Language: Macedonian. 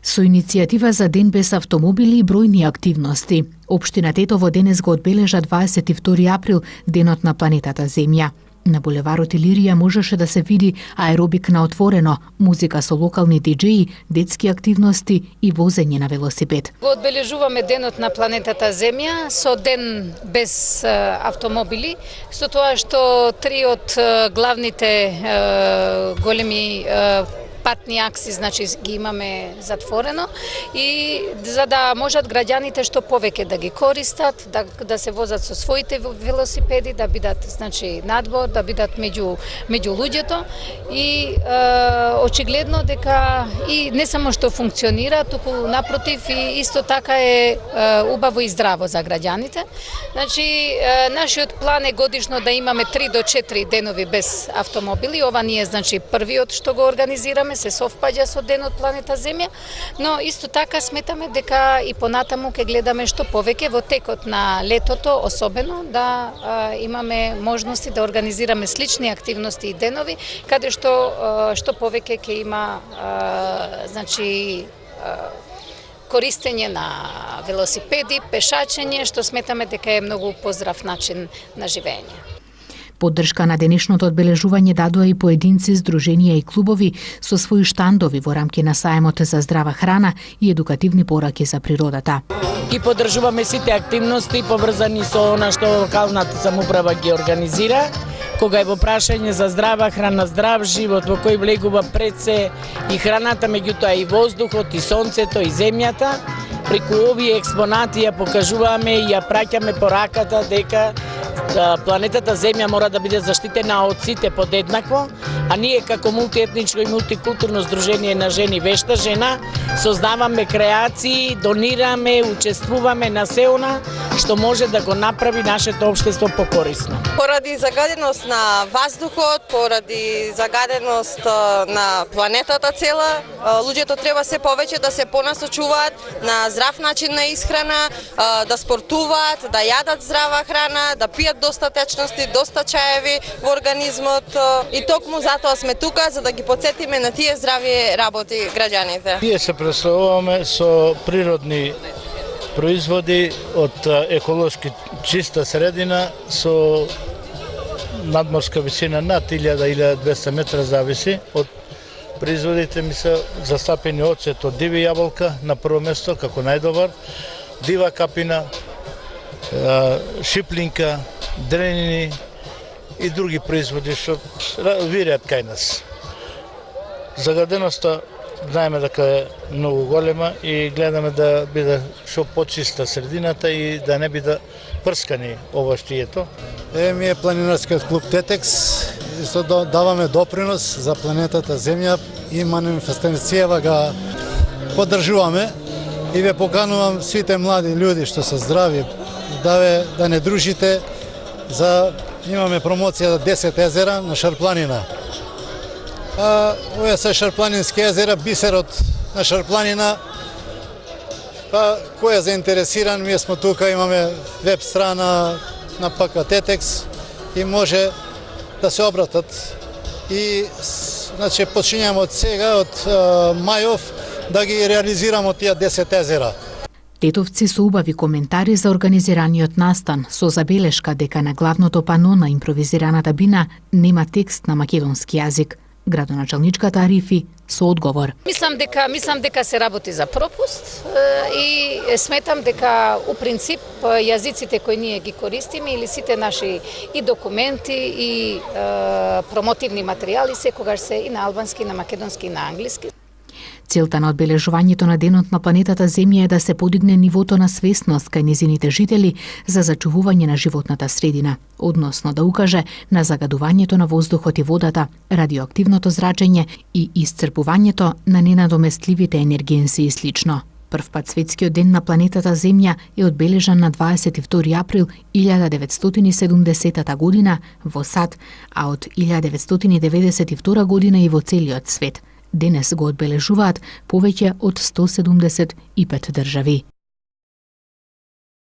Со иницијатива за Ден без автомобили и бројни активности, Општина Тетово денес го одбележа 22 април, Денот на планетата Земја. На булеварот Илирија можеше да се види аеробик на отворено, музика со локални диџеи, детски активности и возење на велосипед. Го одбележуваме Денот на планетата Земја со ден без автомобили, со тоа што три од главните големи патни акси, значи ги имаме затворено и за да можат граѓаните што повеќе да ги користат, да се возат со своите велосипеди, да бидат значи надвор, да бидат меѓу луѓето и очигледно дека и не само што функционира, туку напротив и исто така е убаво и здраво за граѓаните. Значи нашиот план е годишно да имаме 3 до 4 денови без автомобили. Ова ни е значи првиот што го организираме, се совпаѓа со Денот планета Земја, но исто така сметаме дека и понатаму ќе гледаме што повеќе во текот на летото, особено да имаме можности да организираме слични активности и денови, каде што повеќе ќе има значи користење на велосипеди, пешачење, што сметаме дека е многу поздрав начин на живење. Поддршка на денешното одбележување дадоа и поединци, здруженија и клубови со своји штандови во рамки на саемот за здрава храна и едукативни пораки за природата. Ги поддржуваме сите активности поврзани со она што локалната самоуправа ги организира, кога е во прашање за здрава храна, здрав живот, во кој влегува пред се и храната, меѓутоа и воздухот, и сонцето, и земјата. Преку овие експонати ја покажуваме и ја праќаме пораката дека планетата Земја мора да биде заштитена од сите подеднакво, а ние како мултиетничко и мултикултурно здружение на жени Вешта жена создаваме креации, донираме, учествуваме на се она што може да го направи нашето општество покорисно. Поради загаденост на ваздухот, поради загаденост на планетата цела, луѓето треба се повеќе да се понасочуваат на здрав начин на исхрана, да спортуваат, да јадат здрава храна, да пијат доста течности, доста чаеви во организмот и токму затоа сме тука за да ги потсетиме на тие здрави работи граѓаните. Ние се представуваме со природни производи од еколошки чиста средина со надморска висина над 1000-1200 метра зависи од производите. Ми се застапени оцет од диви јаболка на прво место како најдобар, дива капина, шиплинка, дренини и други производи што виреат кај нас. Загаденоста знаеме дека е многу голема и гледаме да биде што почиста средината и да не биде прскани овоштието. Ми е планинарскиот клуб Тетекс, исто даваме допринос за планетата Земја и манифестацијава га поддржуваме и ве поканувам сите млади луѓе што се здрави да не дружите имаме промоција 10 езера на Шарпланина. Овие се Шарпланински езера, бисерот на Шарпланина. Кој е заинтересиран, ние сме тука, имаме веб страна на ПК Тетекс и може да се обратат. И значи почињаме од сега, од мајов, да ги реализираме тие 10 езера. Тетовци со убави коментари за организираниот настан, со забелешка дека на главното пано на импровизираната бина нема текст на македонски јазик. Градоначалничката Арифи со одговор. Мислам дека се работи за пропуст и сметам дека у принцип јазиците кои ние ги користиме или сите наши и документи и промотивни материјали секогаш се и на албански, и на македонски, и на англиски. Целта на одбележувањето на Денот на планетата Земја е да се подигне нивото на свесност кај незините жители за зачувување на животната средина, односно да укаже на загадувањето на воздухот и водата, радиоактивното зрачење и исцрпувањето на ненадоместливите енергенси и слично. Првпат светскиот ден на планетата Земја е одбележан на 22 април 1970 година во САД, а од 1992 година и во целиот свет. Денес го одбележуваат повеќе од 175 држави.